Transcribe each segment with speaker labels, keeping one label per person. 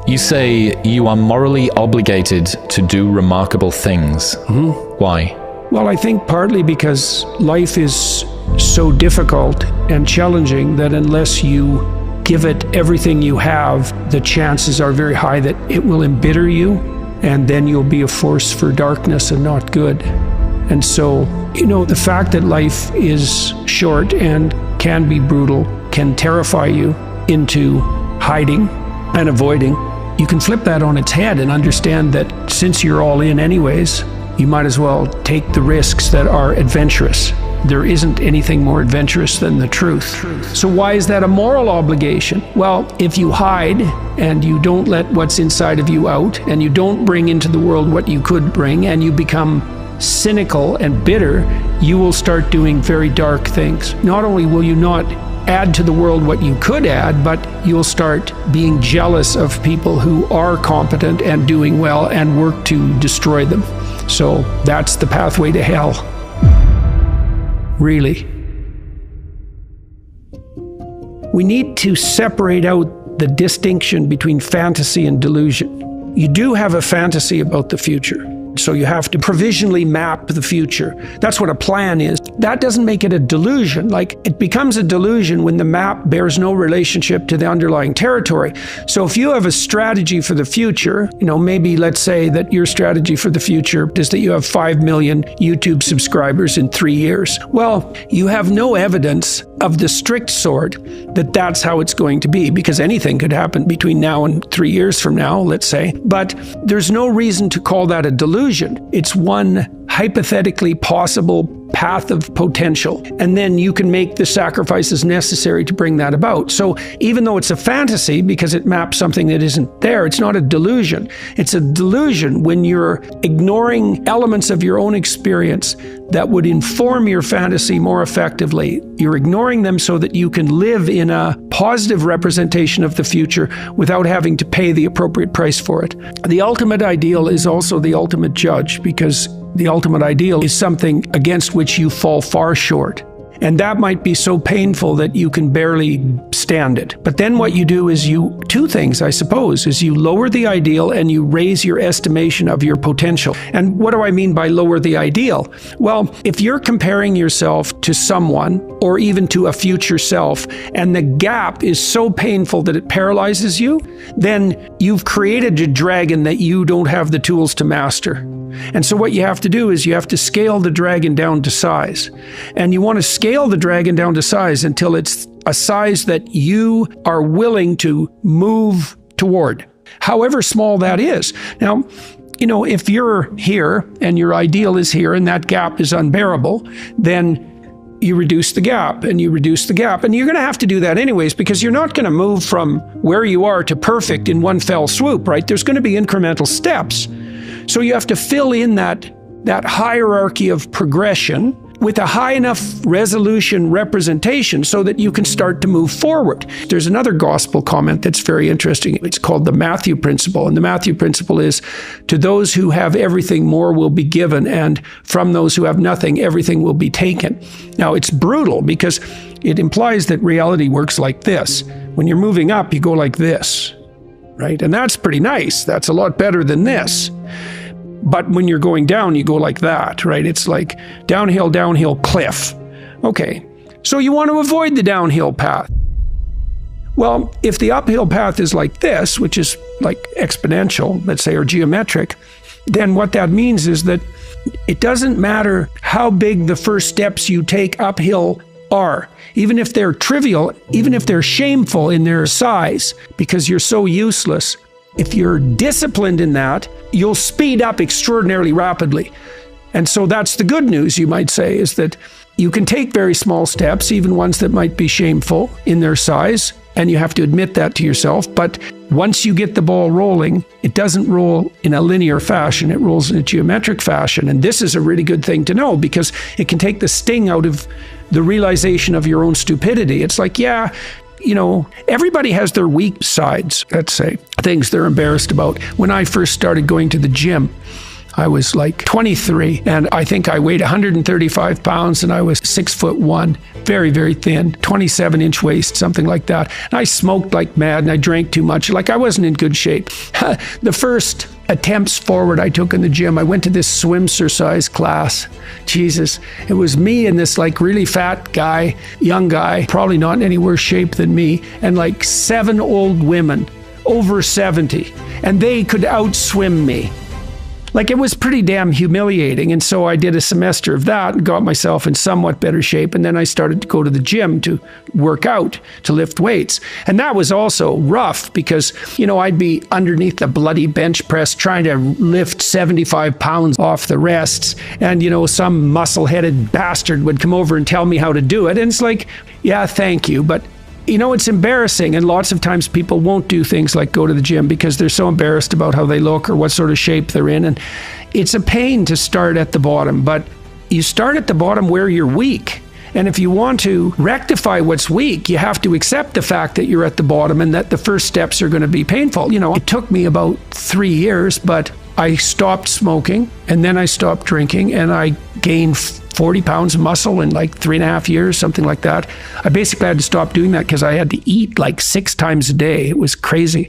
Speaker 1: You say you are morally obligated to do remarkable things. Why?
Speaker 2: Well, I think partly because life is so difficult and challenging that unless you give it everything you have, the chances are very high that it will embitter you, and then you'll be a force for darkness and not good. And so, the fact that life is short and can be brutal can terrify you into hiding and avoiding. You can flip that on its head and understand that since you're all in anyways, you might as well take the risks that are adventurous. There isn't anything more adventurous than the truth. So why is that a moral obligation? Well, if you hide and you don't let what's inside of you out, and you don't bring into the world what you could bring, and you become cynical and bitter, you will start doing very dark things. Not only will you not add to the world what you could add, but you'll start being jealous of people who are competent and doing well and work to destroy them. So that's the pathway to hell. Really. We need to separate out the distinction between fantasy and delusion. You do have a fantasy about the future. So you have to provisionally map the future. That's what a plan is. That doesn't make it a delusion. Like, it becomes a delusion when the map bears no relationship to the underlying territory. So if you have a strategy for the future, maybe let's say that your strategy for the future is that you have 5 million YouTube subscribers in 3 years. Well, you have no evidence of the strict sort that that's how it's going to be, because anything could happen between now and 3 years from now, let's say. But there's no reason to call that a delusion. It's one hypothetically possible path of potential, and then you can make the sacrifices necessary to bring that about. So even though it's a fantasy because it maps something that isn't there, it's not a delusion. It's a delusion when you're ignoring elements of your own experience that would inform your fantasy more effectively. You're ignoring them so that you can live in a positive representation of the future without having to pay the appropriate price for it. The ultimate ideal is also the ultimate judge, because the ultimate ideal is something against which you fall far short. And that might be so painful that you can barely stand it. But then what you do is two things, I suppose, is you lower the ideal and you raise your estimation of your potential. And what do I mean by lower the ideal? Well, if you're comparing yourself to someone or even to a future self, and the gap is so painful that it paralyzes you, then you've created a dragon that you don't have the tools to master. And so what you have to do is you have to scale the dragon down to size. And you want to scale the dragon down to size until it's a size that you are willing to move toward, however small that is. Now, if you're here and your ideal is here and that gap is unbearable, then you reduce the gap and you reduce the gap. And you're going to have to do that anyways, because you're not going to move from where you are to perfect in one fell swoop, right? There's going to be incremental steps. So you have to fill in that hierarchy of progression with a high enough resolution representation so that you can start to move forward. There's another gospel comment that's very interesting. It's called the Matthew principle. And the Matthew principle is, to those who have everything, more will be given, and from those who have nothing, everything will be taken. Now, it's brutal because it implies that reality works like this. When you're moving up, you go like this, right? And that's pretty nice. That's a lot better than this. But when you're going down, you go like that, right? It's like downhill, cliff. Okay, so you want to avoid the downhill path. Well, if the uphill path is like this, which is like exponential, let's say, or geometric, then what that means is that it doesn't matter how big the first steps you take uphill are, even if they're trivial, even if they're shameful in their size, because you're so useless. If you're disciplined in that, you'll speed up extraordinarily rapidly. And so that's the good news, you might say, is that you can take very small steps, even ones that might be shameful in their size, and you have to admit that to yourself. But once you get the ball rolling, it doesn't roll in a linear fashion, it rolls in a geometric fashion. And this is a really good thing to know, because it can take the sting out of the realization of your own stupidity. It's like, everybody has their weak sides, let's say, things they're embarrassed about. When I first started going to the gym, I was like 23, and I think I weighed 135 pounds, and I was 6'1", very, very thin, 27-inch waist, something like that. And I smoked like mad, and I drank too much. Like, I wasn't in good shape. The first attempts forward I took in the gym, I went to this swimsuit class. Jesus, it was me and this like really fat guy, young guy, probably not in any worse shape than me, and like 7 old women over 70, and they could outswim me. Like, it was pretty damn humiliating. And so I did a semester of that and got myself in somewhat better shape. And then I started to go to the gym to work out, to lift weights. And that was also rough because, you know, I'd be underneath the bloody bench press trying to lift 75 pounds off the rests. And, you know, some muscle-headed bastard would come over and tell me how to do it. And it's like, yeah, thank you. But you know, it's embarrassing, and lots of times people won't do things like go to the gym because they're so embarrassed about how they look or what sort of shape they're in, and it's a pain to start at the bottom, but you start at the bottom where you're weak. And if you want to rectify what's weak, you have to accept the fact that you're at the bottom and that the first steps are going to be painful. You know, it took me about 3 years, but I stopped smoking, and then I stopped drinking, and I gained 40 pounds of muscle in like 3.5 years, something like that. I basically had to stop doing that because I had to eat like 6 times a day. It was crazy.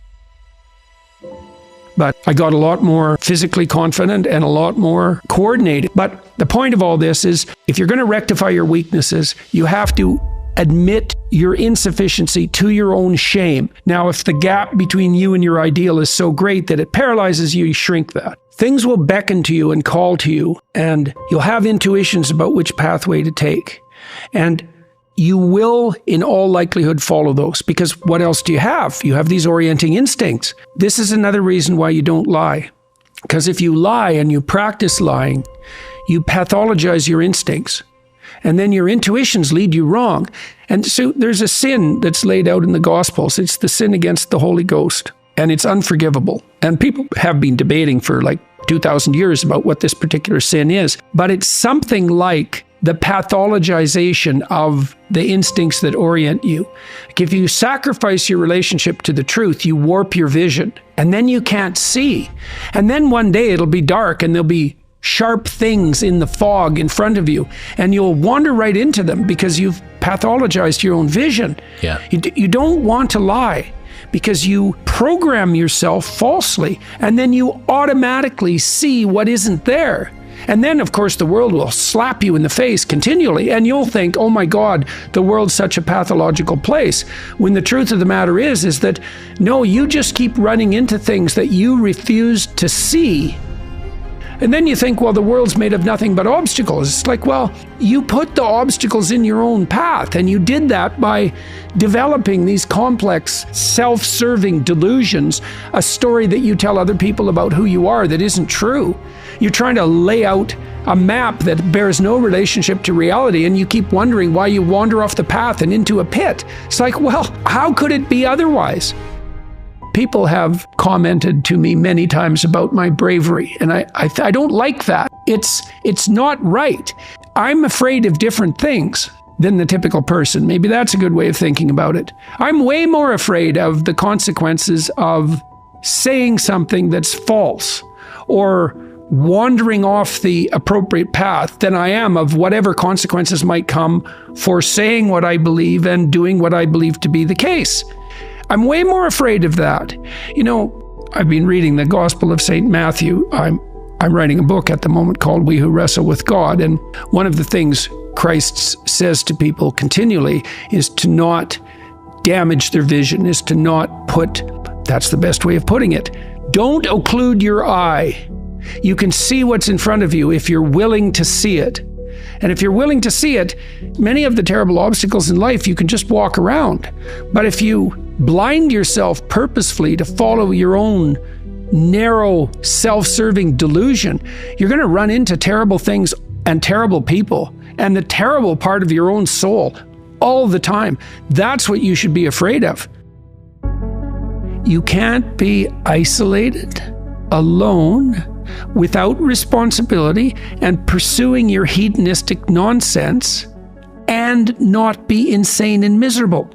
Speaker 2: But I got a lot more physically confident and a lot more coordinated. But the point of all this is, if you're going to rectify your weaknesses, you have to admit your insufficiency to your own shame. Now, if the gap between you and your ideal is so great that it paralyzes you, you shrink that. Things will beckon to you and call to you, and you'll have intuitions about which pathway to take. And you will, in all likelihood, follow those, because what else do you have? You have these orienting instincts. This is another reason why you don't lie. Because if you lie and you practice lying, you pathologize your instincts. And then your intuitions lead you wrong. And so there's a sin that's laid out in the Gospels. It's the sin against the Holy Ghost. And it's unforgivable. And people have been debating for like 2,000 years about what this particular sin is. But it's something like the pathologization of the instincts that orient you. Like, if you sacrifice your relationship to the truth, you warp your vision. And then you can't see. And then one day it'll be dark and there'll be sharp things in the fog in front of you, and you'll wander right into them because you've pathologized your own vision.
Speaker 1: Yeah.
Speaker 2: You don't want to lie because you program yourself falsely, and then you automatically see what isn't there. And then, of course, the world will slap you in the face continually, and you'll think, oh my God, the world's such a pathological place. When the truth of the matter is that, no, you just keep running into things that you refuse to see. And then you think, well, the world's made of nothing but obstacles. It's like, well, you put the obstacles in your own path, and you did that by developing these complex, self-serving delusions, a story that you tell other people about who you are that isn't true. You're trying to lay out a map that bears no relationship to reality, and you keep wondering why you wander off the path and into a pit. It's like, well, how could it be otherwise? People have commented to me many times about my bravery, and I don't like that. It's not right. I'm afraid of different things than the typical person. Maybe that's a good way of thinking about it. I'm way more afraid of the consequences of saying something that's false or wandering off the appropriate path than I am of whatever consequences might come for saying what I believe and doing what I believe to be the case. I'm way more afraid of that. You know, I've been reading the Gospel of St. Matthew. I'm writing a book at the moment called We Who Wrestle with God. And one of the things Christ says to people continually is to not damage their vision, is to not that's the best way of putting it. Don't occlude your eye. You can see what's in front of you if you're willing to see it. And if you're willing to see it, many of the terrible obstacles in life, you can just walk around. But if you blind yourself purposefully to follow your own narrow, self-serving delusion, you're going to run into terrible things and terrible people and the terrible part of your own soul all the time. That's what you should be afraid of. You can't be isolated, alone, without responsibility, and pursuing your hedonistic nonsense and not be insane and miserable.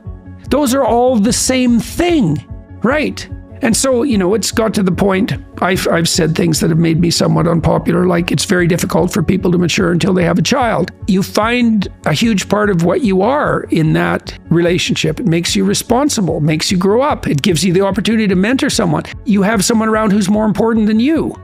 Speaker 2: Those are all the same thing, right? And so, it's got to the point, I've said things that have made me somewhat unpopular, like it's very difficult for people to mature until they have a child. You find a huge part of what you are in that relationship. It makes you responsible, makes you grow up. It gives you the opportunity to mentor someone. You have someone around who's more important than you.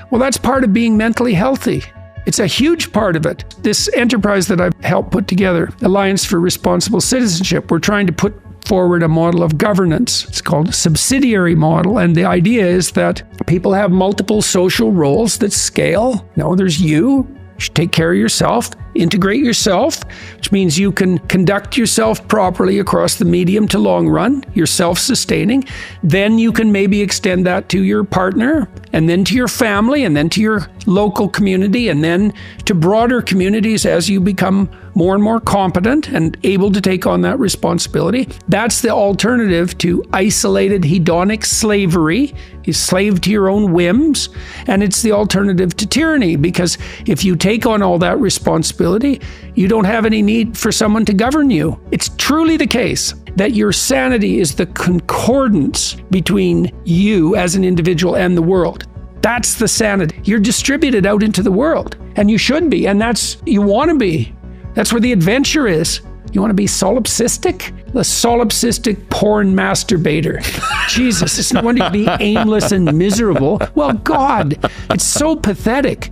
Speaker 2: Well, that's part of being mentally healthy. It's a huge part of it. This enterprise that I've helped put together, Alliance for Responsible Citizenship, we're trying to put forward a model of governance. It's called a subsidiary model. And the idea is that people have multiple social roles that scale. There's you should take care of yourself, integrate yourself, which means you can conduct yourself properly across the medium to long run. You're self-sustaining. Then you can maybe extend that to your partner, and then to your family, and then to your local community, and then to broader communities as you become more and more competent and able to take on that responsibility. That's the alternative to isolated hedonic slavery. You're slave to your own whims. And it's the alternative to tyranny, because if you take on all that responsibility, you don't have any need for someone to govern you. It's truly the case that your sanity is the concordance between you as an individual and the world. That's the sanity. You're distributed out into the world, and you should be, and you want to be. That's where the adventure is. You want to be solipsistic? The solipsistic porn masturbator. Jesus, it's no wonder you'd be aimless and miserable. Well, God, it's so pathetic.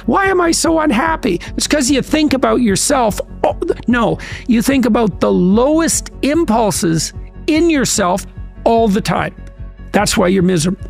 Speaker 2: Why am I so unhappy? It's because you think about yourself. Oh, no, you think about the lowest impulses in yourself all the time. That's why you're miserable.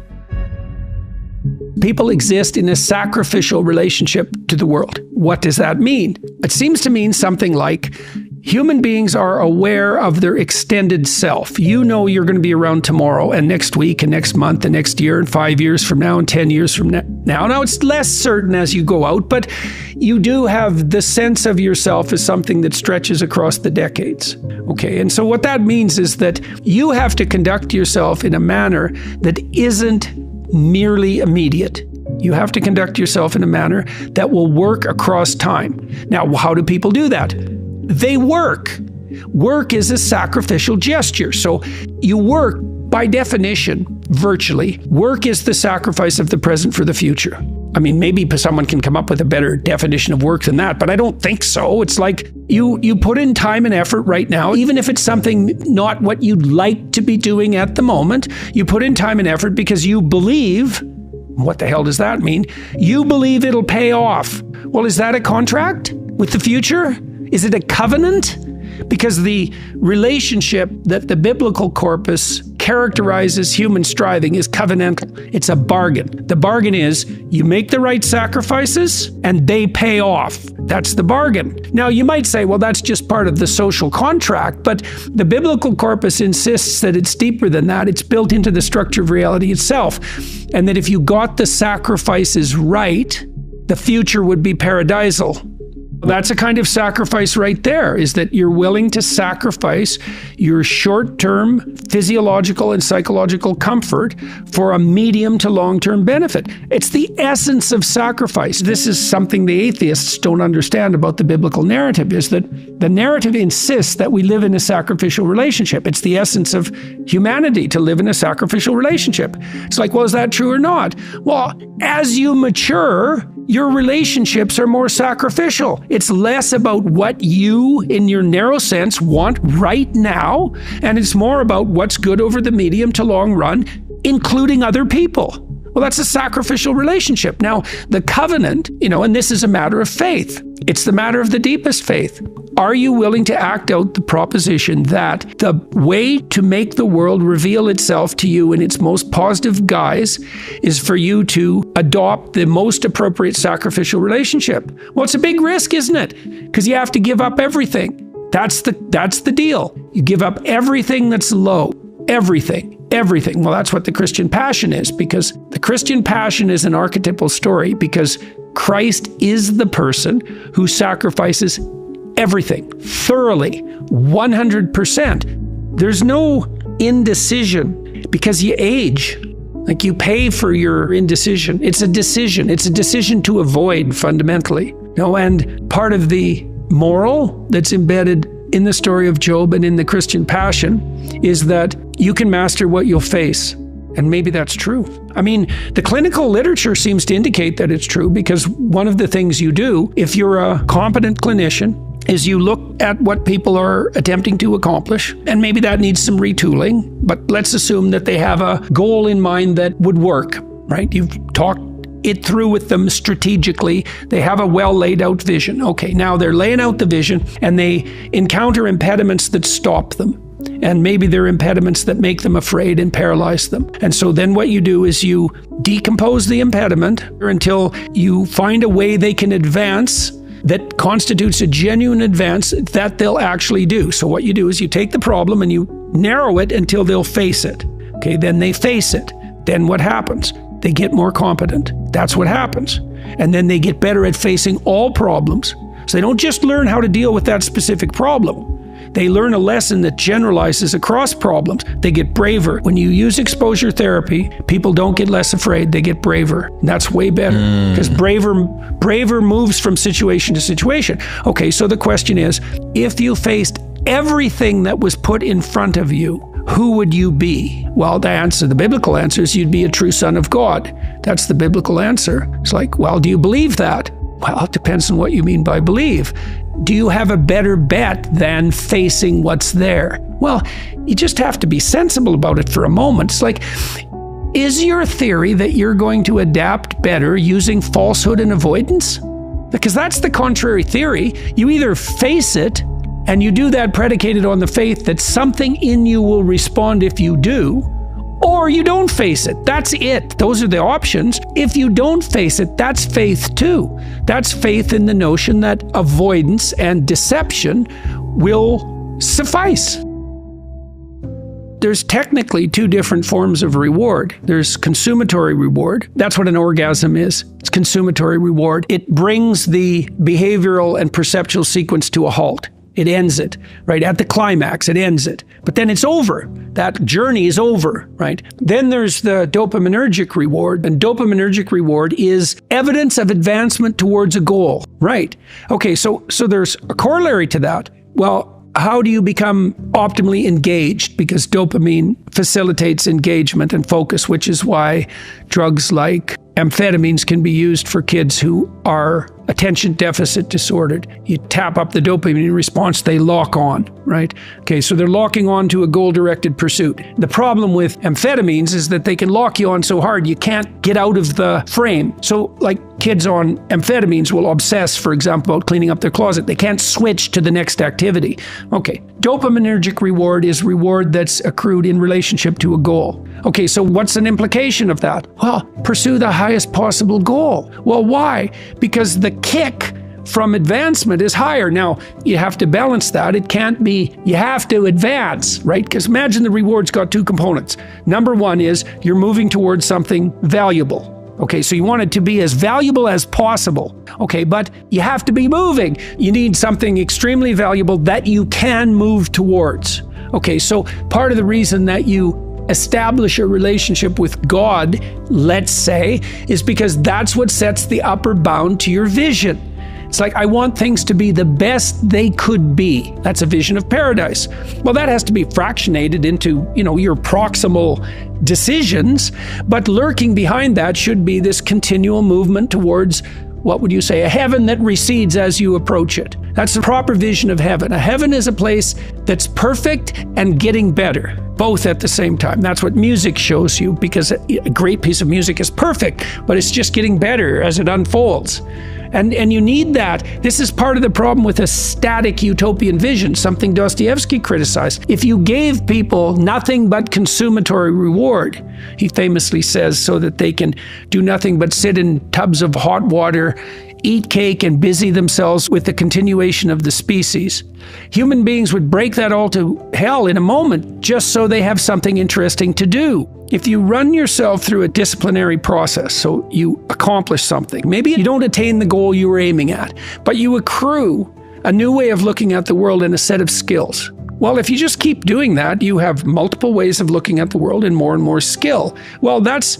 Speaker 2: People exist in a sacrificial relationship to the world. What does that mean? It seems to mean something like human beings are aware of their extended self. You know you're going to be around tomorrow and next week and next month and next year and 5 years from now and 10 years from now. Now it's less certain as you go out, but you do have the sense of yourself as something that stretches across the decades. Okay, and so what that means is that you have to conduct yourself in a manner that isn't merely immediate. You have to conduct yourself in a manner that will work across time. Now, how do people do that? They work. Work is a sacrificial gesture. So you work, by definition, virtually. Work is the sacrifice of the present for the future. I mean, maybe someone can come up with a better definition of work than that, but I don't think so. It's like you put in time and effort right now, even if it's something not what you'd like to be doing at the moment. You put in time and effort because you believe. What the hell does that mean? You believe it'll pay off. Well, is that a contract with the future? Is it a covenant? Because the relationship that the biblical corpus characterizes human striving is covenantal. It's a bargain. The bargain is you make the right sacrifices and they pay off. That's the bargain. Now, you might say, well, that's just part of the social contract, but the biblical corpus insists that it's deeper than that. It's built into the structure of reality itself. And that if you got the sacrifices right, the future would be paradisal. That's a kind of sacrifice right there, is that you're willing to sacrifice your short-term physiological and psychological comfort for a medium to long-term benefit. It's the essence of sacrifice. This is something the atheists don't understand about the biblical narrative, is that the narrative insists that we live in a sacrificial relationship. It's the essence of humanity to live in a sacrificial relationship. It's like, well, is that true or not? Well, as you mature, your relationships are more sacrificial. It's less about what you, in your narrow sense, want right now, and it's more about what's good over the medium to long run, including other people. Well, that's a sacrificial relationship. Now, the covenant, and this is a matter of faith. It's the matter of the deepest faith. Are you willing to act out the proposition that the way to make the world reveal itself to you in its most positive guise is for you to adopt the most appropriate sacrificial relationship? Well, it's a big risk, isn't it? Because you have to give up everything. That's the deal. You give up everything that's low. Everything. Well, that's what the Christian passion is, because the Christian passion is an archetypal story, because Christ is the person who sacrifices everything, thoroughly, 100%. There's no indecision because you age. Like, you pay for your indecision. It's a decision. It's a decision to avoid, fundamentally. And part of the moral that's embedded in the story of Job and in the Christian passion is that you can master what you'll face. And maybe that's true. I mean, the clinical literature seems to indicate that it's true, because one of the things you do, if you're a competent clinician, is you look at what people are attempting to accomplish, and maybe that needs some retooling, but let's assume that they have a goal in mind that would work, right? You've talked it through with them strategically. They have a well laid out vision. Okay, now they're laying out the vision and they encounter impediments that stop them. And maybe they're impediments that make them afraid and paralyze them. And so then what you do is you decompose the impediment until you find a way they can advance that constitutes a genuine advance that they'll actually do. So what you do is you take the problem and you narrow it until they'll face it. Okay, then they face it. Then what happens? They get more competent. That's what happens. And then they get better at facing all problems. So they don't just learn how to deal with that specific problem. They learn a lesson that generalizes across problems. They get braver. When you use exposure therapy, people don't get less afraid, they get braver. And that's way better, because braver moves from situation to situation. Okay, so the question is, if you faced everything that was put in front of you, who would you be? Well, the biblical answer is you'd be a true son of God. That's the biblical answer. It's like, well, do you believe that? Well, it depends on what you mean by believe. Do you have a better bet than facing what's there? Well, you just have to be sensible about it for a moment. It's like, is your theory that you're going to adapt better using falsehood and avoidance? Because that's the contrary theory. You either face it, and you do that predicated on the faith that something in you will respond if you do, or you don't face it. That's it. Those are the options. If you don't face it, that's faith too. That's faith in the notion that avoidance and deception will suffice. There's technically two different forms of reward. There's consummatory reward. That's what an orgasm is. It's consummatory reward. It brings the behavioral and perceptual sequence to a halt. It ends it, right? At the climax, it ends it. But then it's over. That journey is over, right? Then there's the dopaminergic reward. And dopaminergic reward is evidence of advancement towards a goal, right? Okay, so there's a corollary to that. Well, how do you become optimally engaged? Because dopamine facilitates engagement and focus, which is why drugs like amphetamines can be used for kids who are attention deficit disordered. You tap up the dopamine response, they lock on, right? Okay, so they're locking on to a goal-directed pursuit. The problem with amphetamines is that they can lock you on so hard you can't get out of the frame. So like kids on amphetamines will obsess, for example, about cleaning up their closet. They can't switch to the next activity. Okay, dopaminergic reward is reward that's accrued in relationship to a goal. Okay, so what's an implication of that? Well, pursue the highest possible goal. Well, why? Because the kick from advancement is higher. Now, you have to balance that. It can't be, you have to advance, right? Because imagine the reward's got two components. Number one is you're moving towards something valuable. Okay, so you want it to be as valuable as possible. Okay, but you have to be moving. You need something extremely valuable that you can move towards. Okay, so part of the reason that you establish a relationship with God, let's say, is because that's what sets the upper bound to your vision. It's like, I want things to be the best they could be. That's a vision of paradise. Well, that has to be fractionated into, your proximal decisions, but lurking behind that should be this continual movement towards, what would you say, a heaven that recedes as you approach it. That's the proper vision of heaven. A heaven is a place that's perfect and getting better, both at the same time. That's what music shows you, because a great piece of music is perfect, but it's just getting better as it unfolds. And you need that. This is part of the problem with a static utopian vision, something Dostoevsky criticized. If you gave people nothing but consummatory reward, he famously says, so that they can do nothing but sit in tubs of hot water, eat cake, and busy themselves with the continuation of the species, human beings would break that all to hell in a moment just so they have something interesting to do. If you run yourself through a disciplinary process, so you accomplish something, maybe you don't attain the goal you were aiming at, but you accrue a new way of looking at the world and a set of skills. Well, if you just keep doing that, you have multiple ways of looking at the world and more skill. Well, that's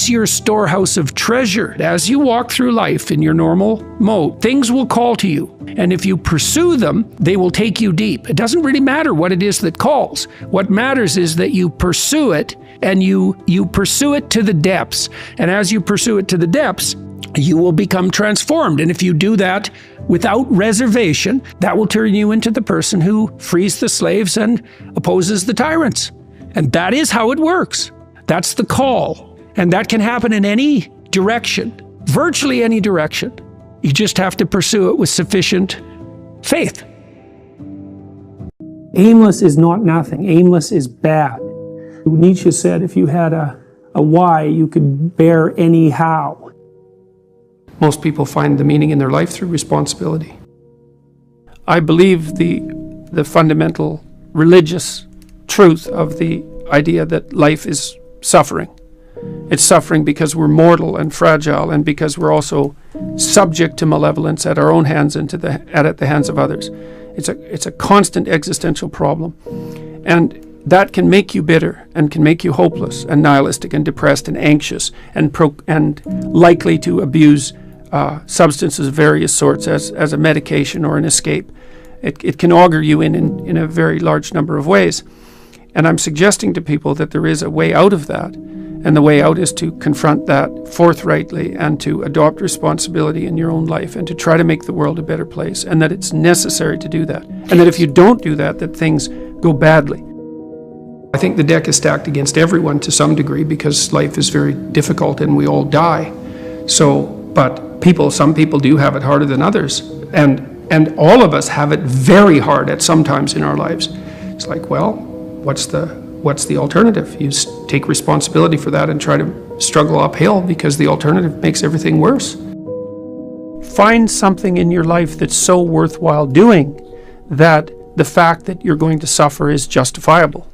Speaker 2: your storehouse of treasure. As you walk through life in your normal mode, things will call to you. And if you pursue them, they will take you deep. It doesn't really matter what it is that calls. What matters is that you pursue it and you pursue it to the depths. And as you pursue it to the depths, you will become transformed. And if you do that without reservation, that will turn you into the person who frees the slaves and opposes the tyrants. And that is how it works. That's the call. And that can happen in any direction, virtually any direction. You just have to pursue it with sufficient faith.
Speaker 3: Aimless is not nothing. Aimless is bad. Nietzsche said if you had a why, you could bear any how.
Speaker 2: Most people find the meaning in their life through responsibility. I believe the fundamental religious truth of the idea that life is suffering. It's suffering because we're mortal and fragile, and because we're also subject to malevolence at our own hands and at the hands of others. It's a constant existential problem. And that can make you bitter and can make you hopeless and nihilistic and depressed and anxious and likely to abuse substances of various sorts as a medication or an escape. It can augur you in a very large number of ways. And I'm suggesting to people that there is a way out of that. And the way out is to confront that forthrightly and to adopt responsibility in your own life and to try to make the world a better place, and that it's necessary to do that. And that if you don't do that, that things go badly. I think the deck is stacked against everyone to some degree because life is very difficult and we all die. But some people do have it harder than others. And all of us have it very hard at some times in our lives. It's like, well, what's the alternative? You take responsibility for that and try to struggle uphill, because the alternative makes everything worse. Find something in your life that's so worthwhile doing that the fact that you're going to suffer is justifiable.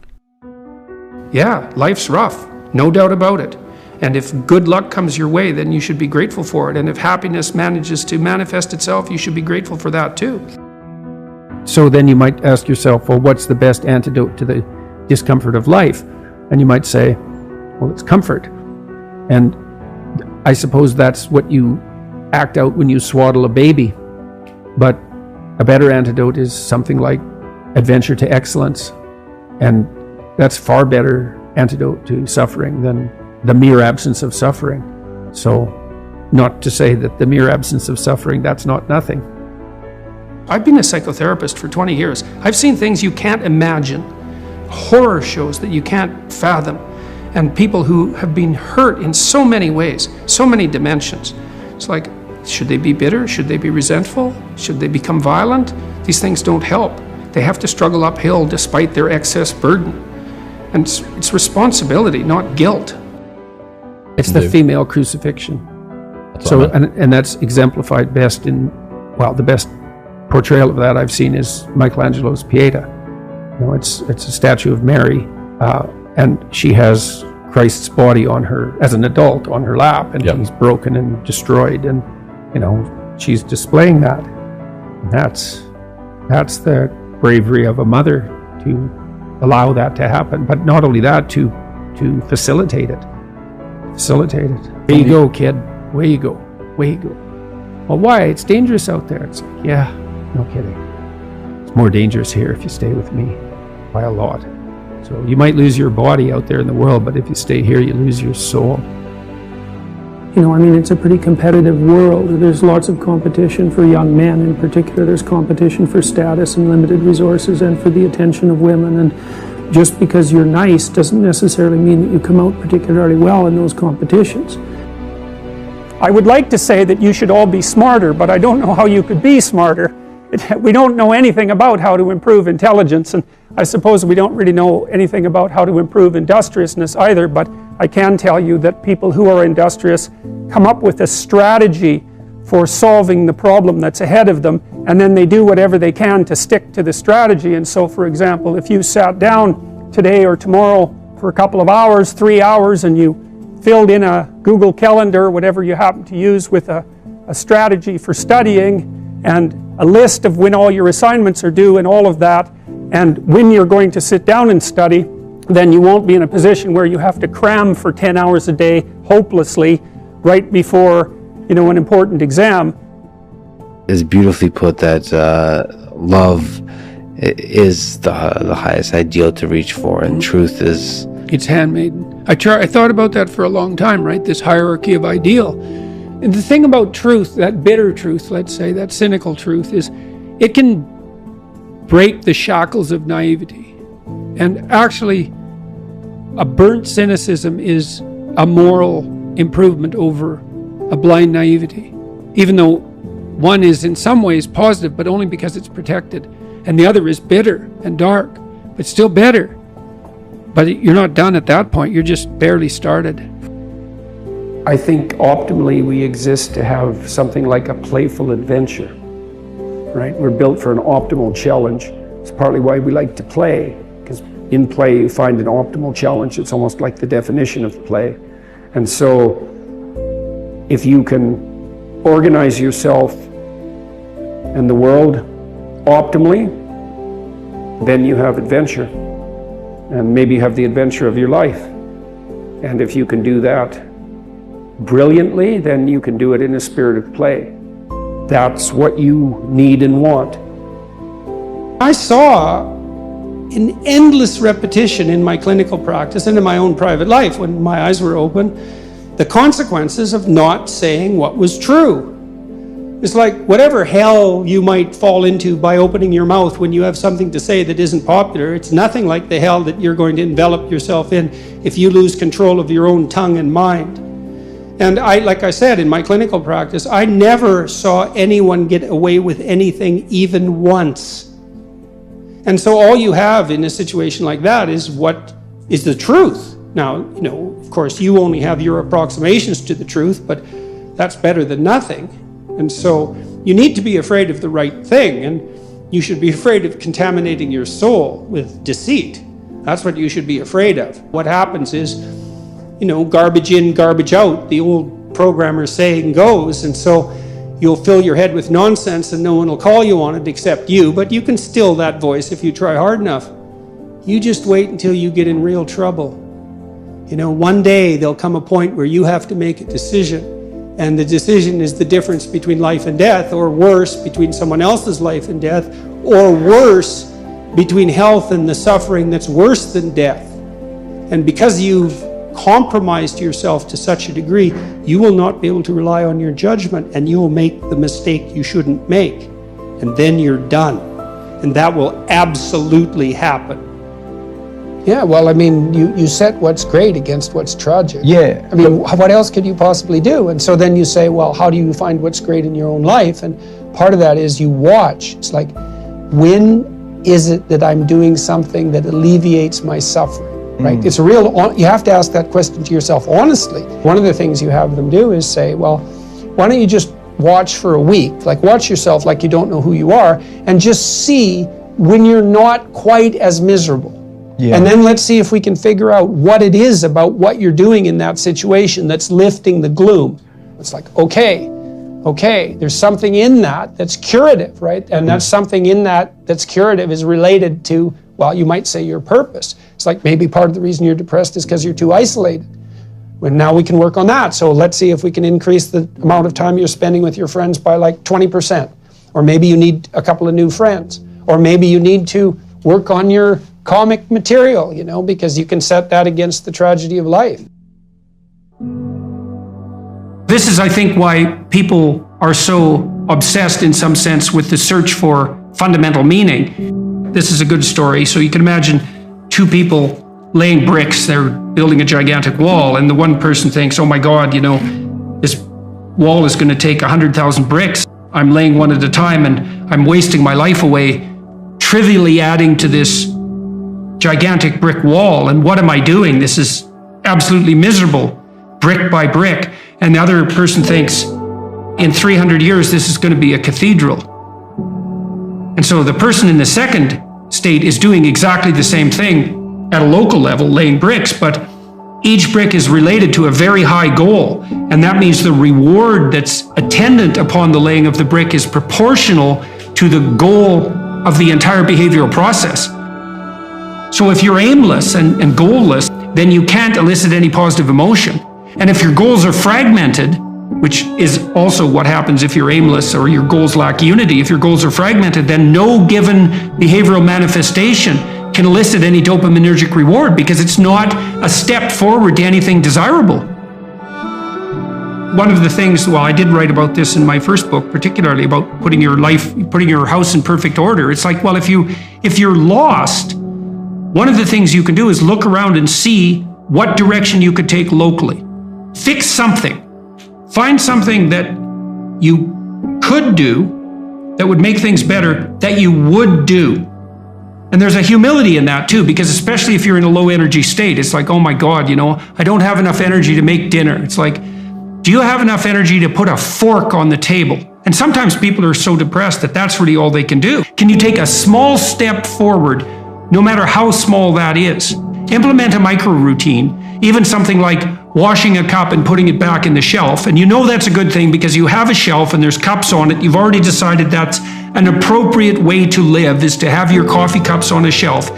Speaker 2: Yeah, life's rough, no doubt about it. And if good luck comes your way, then you should be grateful for it. And if happiness manages to manifest itself, you should be grateful for that too.
Speaker 3: So then you might ask yourself, well, what's the best antidote to the discomfort of life? And you might say, well, it's comfort. And I suppose that's what you act out when you swaddle a baby. But a better antidote is something like adventure to excellence. And that's far better antidote to suffering than the mere absence of suffering. So not to say that the mere absence of suffering, that's not nothing.
Speaker 2: I've been a psychotherapist for 20 years. I've seen things you can't imagine. Horror shows that you can't fathom, and people who have been hurt in so many ways, so many dimensions. It's like, should they be bitter? Should they be resentful? Should they become violent? These things don't help. They have to struggle uphill despite their excess burden. And it's responsibility, not guilt.
Speaker 3: It's the female crucifixion. And that's exemplified best the best portrayal of that I've seen is Michelangelo's Pieta. It's a statue of Mary, and she has Christ's body on her, as an adult, on her lap, and he's broken and destroyed, and she's displaying that. And that's the bravery of a mother to allow that to happen, but not only that, to facilitate it. Where you go, kid. Where you go. Well, why? It's dangerous out there. It's like, yeah, no kidding. It's more dangerous here if you stay with me by a lot. So you might lose your body out there in the world, but if you stay here, you lose your soul. It's a pretty competitive world. There's lots of competition for young men in particular. There's competition for status and limited resources and for the attention of women. And just because you're nice doesn't necessarily mean that you come out particularly well in those competitions. I would like to say that you should all be smarter, but I don't know how you could be smarter. We don't know anything about how to improve intelligence, and I suppose we don't really know anything about how to improve industriousness either, but I can tell you that people who are industrious come up with a strategy for solving the problem that's ahead of them, and then they do whatever they can to stick to the strategy. And so, for example, if you sat down today or tomorrow for a couple of hours, 3 hours, and you filled in a Google Calendar, whatever you happen to use, with a strategy for studying and a list of when all your assignments are due and all of that, and when you're going to sit down and study, then you won't be in a position where you have to cram for 10 hours a day hopelessly right before an important exam.
Speaker 4: It's beautifully put that love is the highest ideal to reach for, and truth is...
Speaker 2: It's handmaiden. I thought about that for a long time, right? This hierarchy of ideal. And the thing about truth, that bitter truth, let's say, that cynical truth, is it can break the shackles of naivety. And actually, a burnt cynicism is a moral improvement over a blind naivety, even though one is in some ways positive, but only because it's protected, and the other is bitter and dark, but still bitter. But you're not done at that point, you're just barely started. I think optimally we exist to have something like a playful adventure, right? We're built for an optimal challenge. It's partly why we like to play, because in play you find an optimal challenge. It's almost like the definition of play. And so if you can organize yourself and the world optimally, then you have adventure. And maybe you have the adventure of your life. And if you can do that brilliantly, then you can do it in a spirit of play. That's what you need and want. I saw in endless repetition in my clinical practice and in my own private life, when my eyes were open, the consequences of not saying what was true. It's like whatever hell you might fall into by opening your mouth when you have something to say that isn't popular, it's nothing like the hell that you're going to envelop yourself in if you lose control of your own tongue and mind. And like I said, in my clinical practice, I never saw anyone get away with anything even once. And so all you have in a situation like that is what is the truth. Now, of course, you only have your approximations to the truth, but that's better than nothing. And so you need to be afraid of the right thing, and you should be afraid of contaminating your soul with deceit. That's what you should be afraid of. What happens is, garbage in, garbage out, the old programmer saying goes, and so you'll fill your head with nonsense and no one will call you on it except you, but you can still that voice if you try hard enough. You just wait until you get in real trouble. One day there'll come a point where you have to make a decision, and the decision is the difference between life and death, or worse, between someone else's life and death, or worse, between health and the suffering that's worse than death. And because you've compromised yourself to such a degree, you will not be able to rely on your judgment, and you will make the mistake you shouldn't make. And then you're done. And that will absolutely happen. Yeah, well, you set what's great against what's tragic.
Speaker 5: Yeah.
Speaker 2: What else could you possibly do? And so then you say, well, how do you find what's great in your own life? And part of that is you watch. It's like, when is it that I'm doing something that alleviates my suffering? Right? It's you have to ask that question to yourself honestly. One of the things you have them do is say, well, why don't you just watch for a week? Like, watch yourself like you don't know who you are, and just see when you're not quite as miserable. Yeah. And then let's see if we can figure out what it is about what you're doing in that situation that's lifting the gloom. It's like, okay, there's something in that that's curative, right? And that's something in that that's curative is related to, well, you might say your purpose. It's like maybe part of the reason you're depressed is because you're too isolated. Well, now we can work on that. So let's see if we can increase the amount of time you're spending with your friends by like 20%. Or maybe you need a couple of new friends. Or maybe you need to work on your comic material, because you can set that against the tragedy of life. This is, I think, why people are so obsessed in some sense with the search for fundamental meaning. This is a good story. So you can imagine two people laying bricks. They're building a gigantic wall, and the one person thinks, oh my God, this wall is going to take 100,000 bricks. I'm laying one at a time, and I'm wasting my life away, trivially adding to this gigantic brick wall. And what am I doing? This is absolutely miserable, brick by brick. And the other person thinks, in 300 years, this is going to be a cathedral. And so the person in the second state is doing exactly the same thing at a local level, laying bricks, but each brick is related to a very high goal. And that means the reward that's attendant upon the laying of the brick is proportional to the goal of the entire behavioral process. So if you're aimless and goalless, then you can't elicit any positive emotion. And if your goals are fragmented, which is also what happens if you're aimless or your goals lack unity, if your goals are fragmented, then no given behavioral manifestation can elicit any dopaminergic reward because it's not a step forward to anything desirable. One of the things, well, I did write about this in my first book, particularly about putting your house in perfect order. It's like, well, if you're lost, one of the things you can do is look around and see what direction you could take locally. Fix something. Find something that you could do that would make things better that you would do. And there's a humility in that too, because especially if you're in a low energy state, it's like, oh my God, I don't have enough energy to make dinner. It's like, do you have enough energy to put a fork on the table? And sometimes people are so depressed that that's really all they can do. Can you take a small step forward, no matter how small that is? Implement a micro routine, even something like washing a cup and putting it back in the shelf. And you know that's a good thing because you have a shelf and there's cups on it. You've already decided that's an appropriate way to live, is to have your coffee cups on a shelf.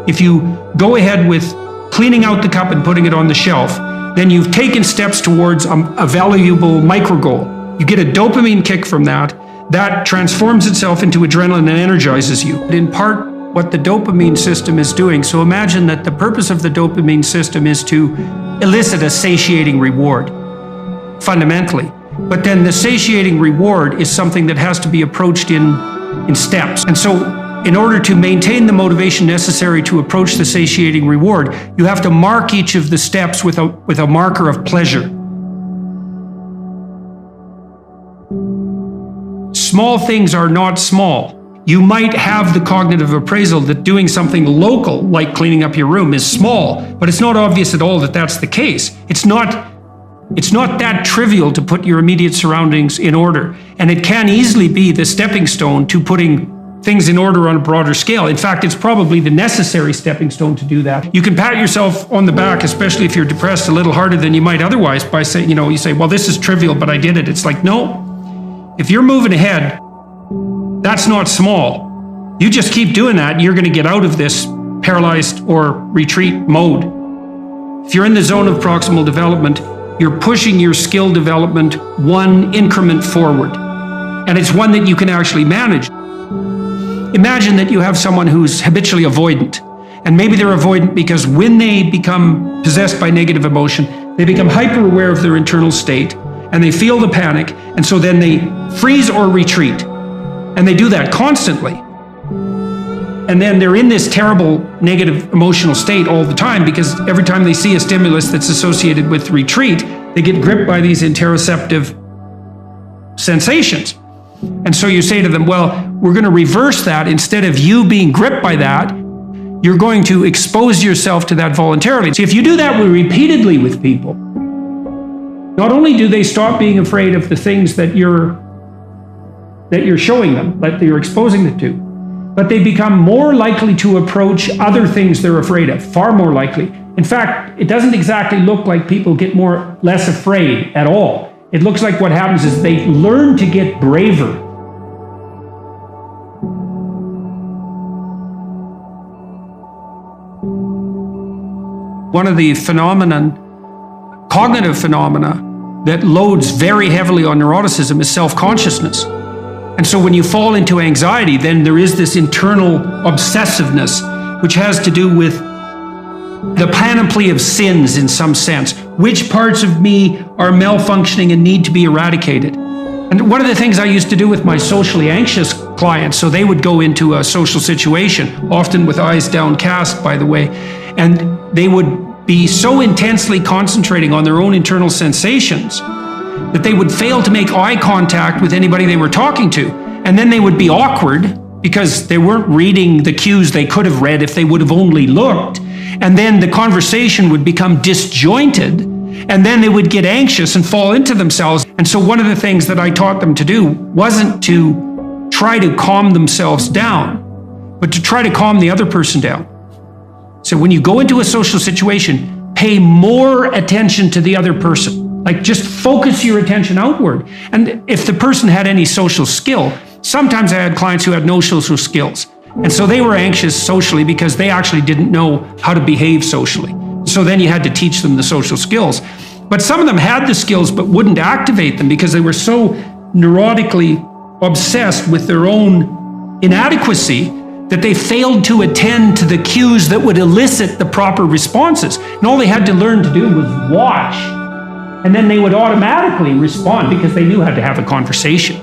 Speaker 2: If you go ahead with cleaning out the cup and putting it on the shelf, then you've taken steps towards a valuable micro goal. You get a dopamine kick from that. That transforms itself into adrenaline and energizes you. In part, what the dopamine system is doing. So imagine that the purpose of the dopamine system is to elicit a satiating reward, fundamentally. But then the satiating reward is something that has to be approached in steps. And so in order to maintain the motivation necessary to approach the satiating reward, you have to mark each of the steps with a marker of pleasure. Small things are not small. You might have the cognitive appraisal that doing something local, like cleaning up your room, is small, but it's not obvious at all that that's the case. It's not that trivial to put your immediate surroundings in order. And it can easily be the stepping stone to putting things in order on a broader scale. In fact, it's probably the necessary stepping stone to do that. You can pat yourself on the back, especially if you're depressed, a little harder than you might otherwise by saying, you say, well, this is trivial, but I did it. It's like, no, if you're moving ahead, that's not small. You just keep doing that, you're going to get out of this paralyzed or retreat mode. If you're in the zone of proximal development, you're pushing your skill development one increment forward. And it's one that you can actually manage. Imagine that you have someone who's habitually avoidant. And maybe they're avoidant because when they become possessed by negative emotion, they become hyper aware of their internal state and they feel the panic. And so then they freeze or retreat. And they do that constantly. And then they're in this terrible negative emotional state all the time because every time they see a stimulus that's associated with retreat, they get gripped by these interoceptive sensations. And so you say to them, well, we're going to reverse that. Instead of you being gripped by that, you're going to expose yourself to that voluntarily. See, if you do that repeatedly with people, not only do they stop being afraid of the things that you're showing them, that you're exposing them to, but they become more likely to approach other things they're afraid of, far more likely. In fact, it doesn't exactly look like people get less afraid at all. It looks like what happens is they learn to get braver. One of the cognitive phenomena that loads very heavily on neuroticism is self-consciousness. And so when you fall into anxiety, then there is this internal obsessiveness, which has to do with the panoply of sins in some sense. Which parts of me are malfunctioning and need to be eradicated? And one of the things I used to do with my socially anxious clients, so they would go into a social situation, often with eyes downcast, by the way, and they would be so intensely concentrating on their own internal sensations that they would fail to make eye contact with anybody they were talking to. And then they would be awkward because they weren't reading the cues they could have read if they would have only looked. And then the conversation would become disjointed. And then they would get anxious and fall into themselves. And so one of the things that I taught them to do wasn't to try to calm themselves down, but to try to calm the other person down. So when you go into a social situation, pay more attention to the other person. Like just focus your attention outward. And if the person had any social skill, sometimes I had clients who had no social skills. And so they were anxious socially because they actually didn't know how to behave socially. So then you had to teach them the social skills. But some of them had the skills but wouldn't activate them because they were so neurotically obsessed with their own inadequacy that they failed to attend to the cues that would elicit the proper responses. And all they had to learn to do was watch. And then they would automatically respond because they knew how to have a conversation.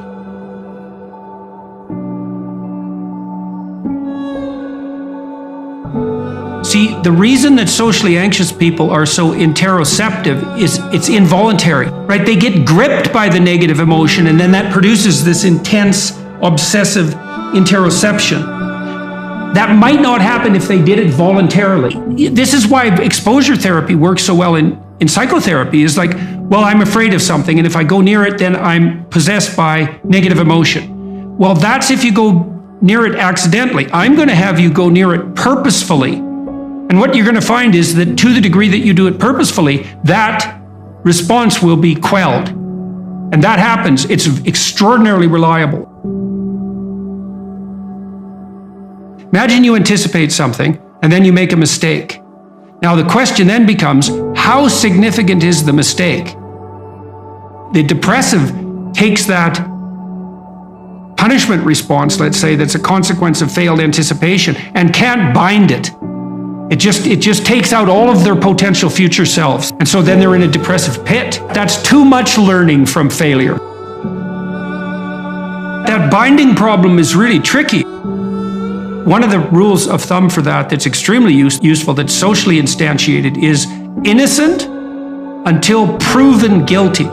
Speaker 2: See, the reason that socially anxious people are so interoceptive is it's involuntary, right? They get gripped by the negative emotion, and then that produces this intense, obsessive interoception. That might not happen if they did it voluntarily. This is why exposure therapy works so well in psychotherapy, is like, well, I'm afraid of something, and if I go near it, then I'm possessed by negative emotion. Well, that's if you go near it accidentally. I'm going to have you go near it purposefully. And what you're going to find is that to the degree that you do it purposefully, that response will be quelled. And that happens. It's extraordinarily reliable. Imagine you anticipate something and then you make a mistake. Now the question then becomes, how significant is the mistake? The depressive takes that punishment response, let's say, that's a consequence of failed anticipation, and can't bind it. It just takes out all of their potential future selves. And so then they're in a depressive pit. That's too much learning from failure. That binding problem is really tricky. One of the rules of thumb for that that's extremely useful, that's socially instantiated, is innocent until proven guilty.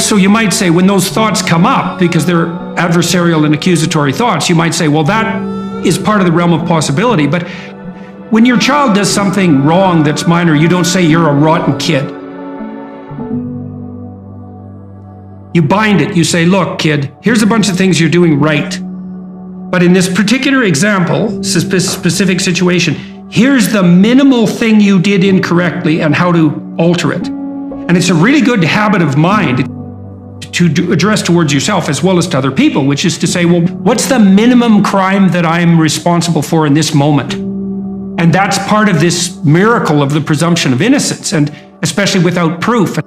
Speaker 2: So you might say, when those thoughts come up, because they're adversarial and accusatory thoughts, you might say, well, that is part of the realm of possibility. But when your child does something wrong that's minor, you don't say you're a rotten kid. You bind it. You say, look, kid, here's a bunch of things you're doing right. But in this particular example, specific situation, here's the minimal thing you did incorrectly and how to alter it. And it's a really good habit of mind to address towards yourself as well as to other people, which is to say, well, what's the minimum crime that I'm responsible for in this moment? And that's part of this miracle of the presumption of innocence, and especially without proof. A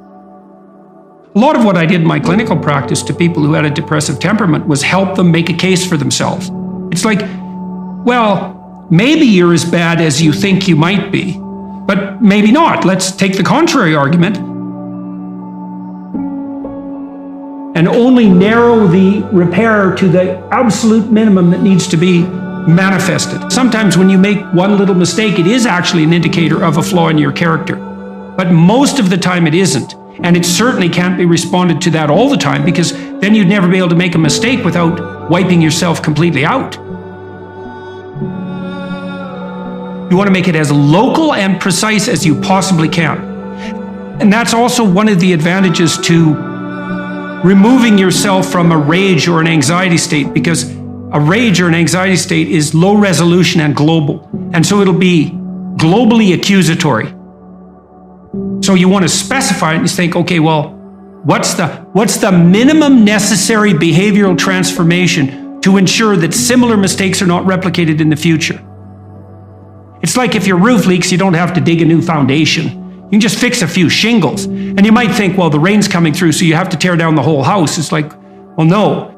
Speaker 2: lot of what I did in my clinical practice to people who had a depressive temperament was help them make a case for themselves. It's like, well, maybe you're as bad as you think you might be, but maybe not. Let's take the contrary argument and only narrow the repair to the absolute minimum that needs to be manifested. Sometimes when you make one little mistake, it is actually an indicator of a flaw in your character. But most of the time it isn't. And it certainly can't be responded to that all the time, because then you'd never be able to make a mistake without wiping yourself completely out. You want to make it as local and precise as you possibly can. And that's also one of the advantages to removing yourself from a rage or an anxiety state, because a rage or an anxiety state is low resolution and global. And so it'll be globally accusatory. So you want to specify it and you think, okay, well, what's the minimum necessary behavioral transformation to ensure that similar mistakes are not replicated in the future? It's like if your roof leaks, you don't have to dig a new foundation. You can just fix a few shingles. And you might think, well, the rain's coming through, so you have to tear down the whole house. It's like, well, no.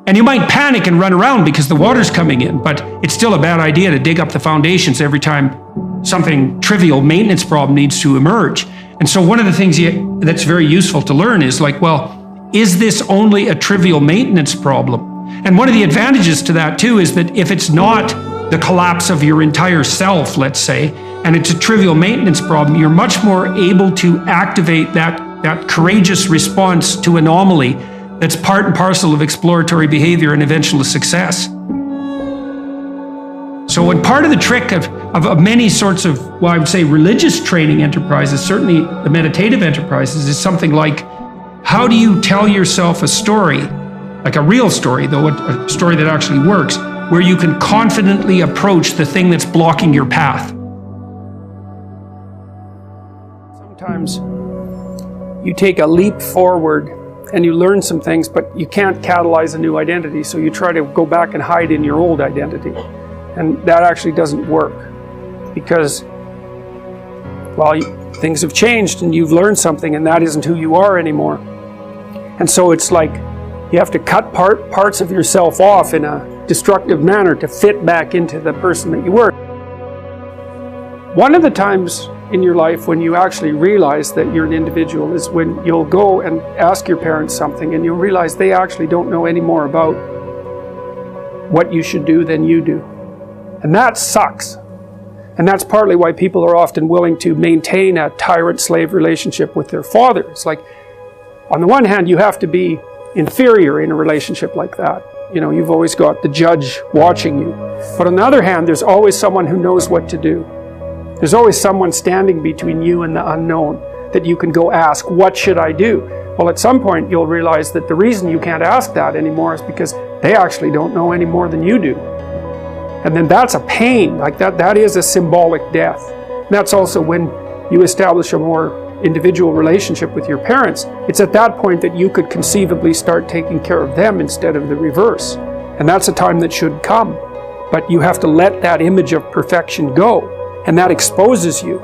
Speaker 2: And you might panic and run around because the water's coming in, but it's still a bad idea to dig up the foundations every time something trivial maintenance problem needs to emerge. And so one of the things that's very useful to learn is like, well, is this only a trivial maintenance problem? And one of the advantages to that too is that if it's not the collapse of your entire self, let's say, and it's a trivial maintenance problem, you're much more able to activate that courageous response to anomaly that's part and parcel of exploratory behavior and eventual success. So, and part of the trick of many sorts of, well, I would say religious training enterprises, certainly the meditative enterprises, is something like, how do you tell yourself a story, like a real story, though a story that actually works, where you can confidently approach the thing that's blocking your path?
Speaker 3: Sometimes you take a leap forward and you learn some things, but you can't catalyze a new identity, so you try to go back and hide in your old identity. And that actually doesn't work because, well, things have changed and you've learned something and that isn't who you are anymore. And so it's like you have to cut parts of yourself off in a
Speaker 2: destructive manner to fit back into the person that you were. One of the times in your life when you actually realize that you're an individual is when you'll go and ask your parents something and you'll realize they actually don't know any more about what you should do than you do. And that sucks. And that's partly why people are often willing to maintain a tyrant-slave relationship with their father. It's like, on the one hand, you have to be inferior in a relationship like that. You know, you've always got the judge watching you. But on the other hand, there's always someone who knows what to do. There's always someone standing between you and the unknown that you can go ask, what should I do? Well, at some point you'll realize that the reason you can't ask that anymore is because they actually don't know any more than you do. And then that's a pain, like that is a symbolic death. And that's also when you establish a more individual relationship with your parents. It's at that point that you could conceivably start taking care of them instead of the reverse. And that's a time that should come. But you have to let that image of perfection go. And that exposes you.